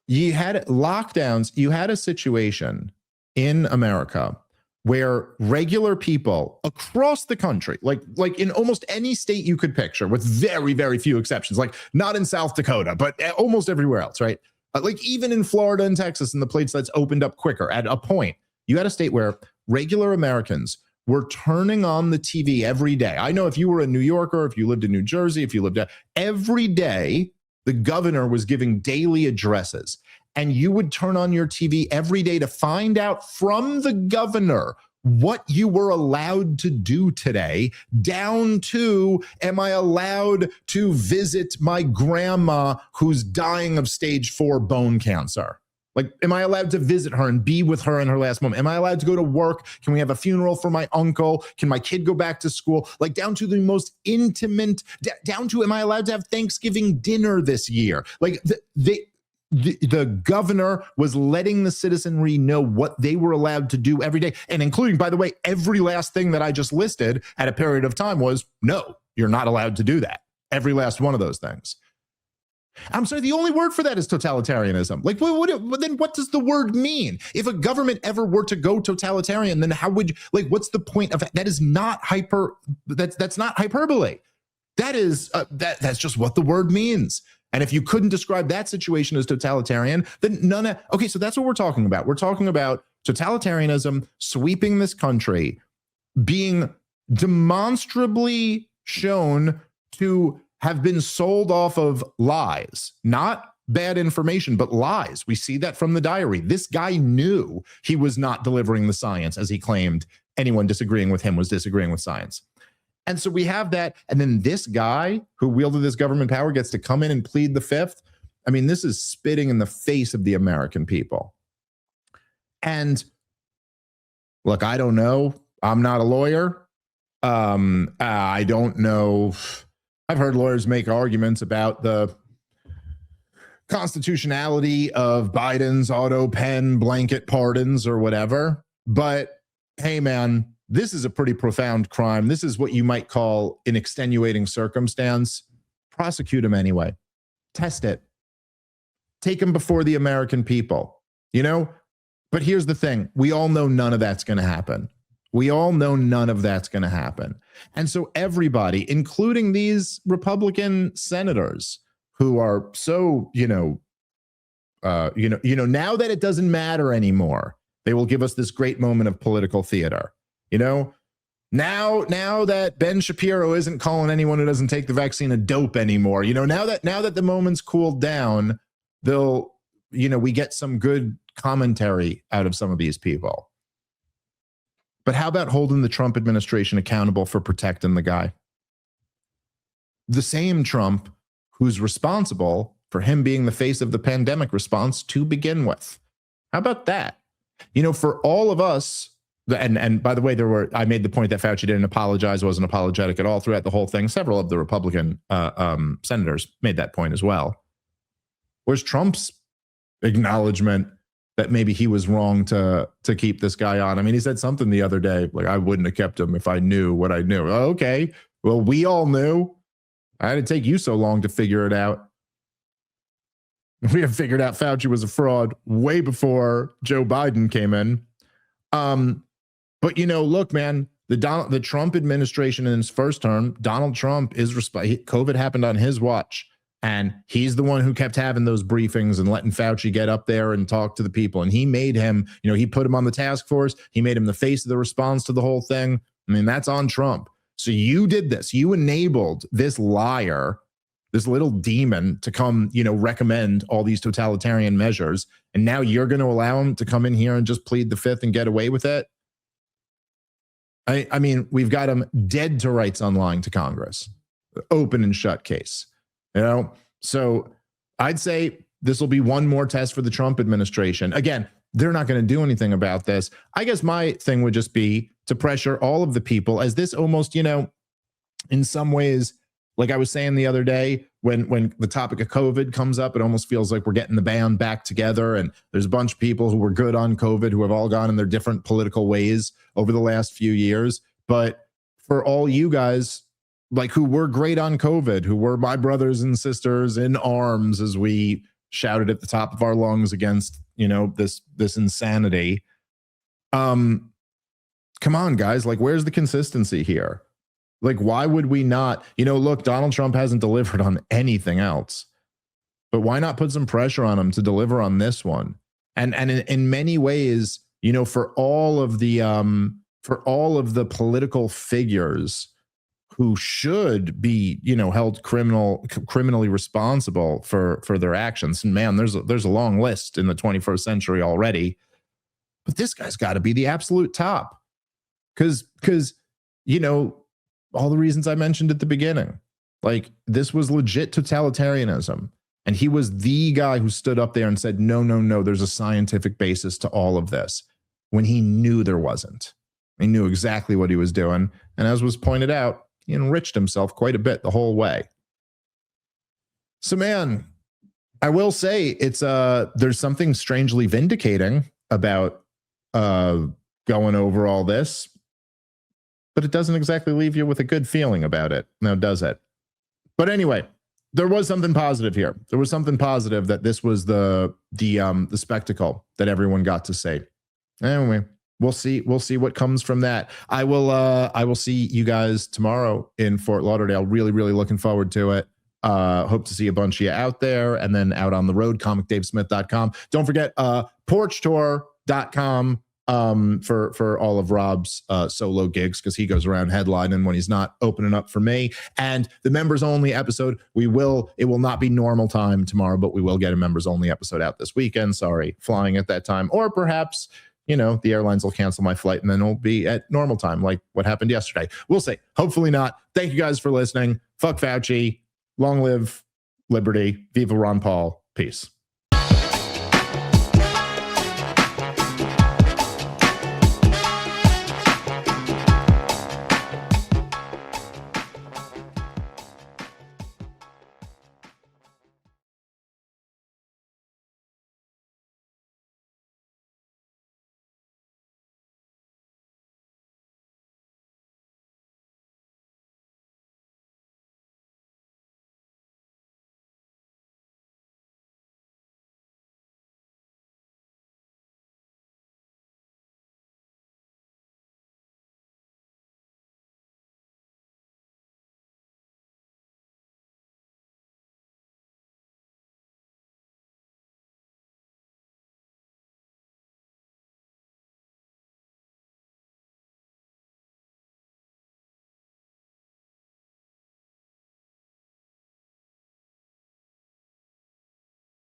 you had lockdowns, you had a situation in America where regular people across the country, like in almost any state you could picture, with very, very few exceptions, like not in South Dakota, but almost everywhere else, right? Like even in Florida and Texas and the places that's opened up quicker, at a point, you had a state where regular Americans were turning on the TV every day. I know if you were a New Yorker, if you lived in New Jersey, if you lived every day, the governor was giving daily addresses. And you would turn on your TV every day to find out from the governor what you were allowed to do today, down to, am I allowed to visit my grandma who's dying of stage 4 bone cancer? Like, am I allowed to visit her and be with her in her last moment? Am I allowed to go to work? Can we have a funeral for my uncle? Can my kid go back to school? Like down to the most intimate, down to, am I allowed to have Thanksgiving dinner this year? Like the governor was letting the citizenry know what they were allowed to do every day. And including, by the way, every last thing that I just listed at a period of time was, no, you're not allowed to do that. Every last one of those things. I'm sorry, the only word for that is totalitarianism. Like, then what does the word mean? If a government ever were to go totalitarian, then how would, what's the point of that? Is not that's not hyperbole. That is, that's just what the word means. And if you couldn't describe that situation as totalitarian, then okay, so that's what we're talking about. We're talking about totalitarianism sweeping this country, being demonstrably shown to have been sold off of lies, not bad information, but lies. We see that from the diary. This guy knew he was not delivering the science as he claimed anyone disagreeing with him was disagreeing with science. And so we have that. And then this guy who wielded this government power gets to come in and plead the fifth. I mean, this is spitting in the face of the American people. And look, I don't know. I'm not a lawyer. I don't know. I've heard lawyers make arguments about the constitutionality of Biden's auto pen blanket pardons or whatever. But hey, man, this is a pretty profound crime. This is what you might call an extenuating circumstance. Prosecute him anyway. Test it. Take him before the American people, you know? But here's the thing. We all know none of that's going to happen. We all know none of that's going to happen. And so everybody, including these Republican senators who are so, now that it doesn't matter anymore, they will give us this great moment of political theater. Now that Ben Shapiro isn't calling anyone who doesn't take the vaccine a dope anymore, now that the moment's cooled down, we get some good commentary out of some of these people. But how about holding the Trump administration accountable for protecting the guy? The same Trump who's responsible for him being the face of the pandemic response to begin with. How about that? For all of us, and by the way, I made the point that Fauci didn't apologize, wasn't apologetic at all throughout the whole thing. Several of the Republican senators made that point as well. Where's Trump's acknowledgement that maybe he was wrong to keep this guy on? I mean, he said something the other day, like, I wouldn't have kept him if I knew what I knew. Okay, well, we all knew. I had to take you so long to figure it out. We have figured out Fauci was a fraud way before Joe Biden came in. But look, man, the Trump administration in his first term, Donald Trump COVID happened on his watch. And he's the one who kept having those briefings and letting Fauci get up there and talk to the people. And he made him, he put him on the task force. He made him the face of the response to the whole thing. I mean, that's on Trump. So you did this. You enabled this liar, this little demon, to come, recommend all these totalitarian measures. And now you're going to allow him to come in here and just plead the fifth and get away with it? I mean, we've got him dead to rights on lying to Congress. Open and shut case. So I'd say this will be one more test for the Trump administration. Again, they're not going to do anything about this. I guess my thing would just be to pressure all of the people, as this almost, in some ways, like I was saying the other day, when the topic of COVID comes up, it almost feels like we're getting the band back together. And there's a bunch of people who were good on COVID who have all gone in their different political ways over the last few years. But for all you guys, like, who were great on COVID, who were my brothers and sisters in arms as we shouted at the top of our lungs against, this insanity. Come on, guys, like, where's the consistency here? Like, why would we not, look, Donald Trump hasn't delivered on anything else, but why not put some pressure on him to deliver on this one? And in many ways, for all of the political figures who should be, held criminally responsible for their actions. And man, there's a long list in the 21st century already, but this guy's got to be the absolute top. Because all the reasons I mentioned at the beginning, like, this was legit totalitarianism. And he was the guy who stood up there and said, no, there's a scientific basis to all of this, when he knew there wasn't. He knew exactly what he was doing. And as was pointed out, he enriched himself quite a bit the whole way. So, man, I will say there's something strangely vindicating about going over all this, but it doesn't exactly leave you with a good feeling about it. Now, does it? But anyway, there was something positive here. There was something positive that this was the spectacle that everyone got to see. Anyway, we'll see what comes from that. I will see you guys tomorrow in Fort Lauderdale. Really, really looking forward to it. Hope to see a bunch of you out there, and then out on the road, comicdavesmith.com. Don't forget porchtour.com for all of Rob's solo gigs, because he goes around headlining when he's not opening up for me. And the members only episode, it will not be normal time tomorrow, but we will get a members only episode out this weekend. Sorry, flying at that time. Or perhaps, the airlines will cancel my flight and then it'll be at normal time, like what happened yesterday. We'll see. Hopefully not. Thank you guys for listening. Fuck Fauci. Long live liberty. Viva Ron Paul. Peace.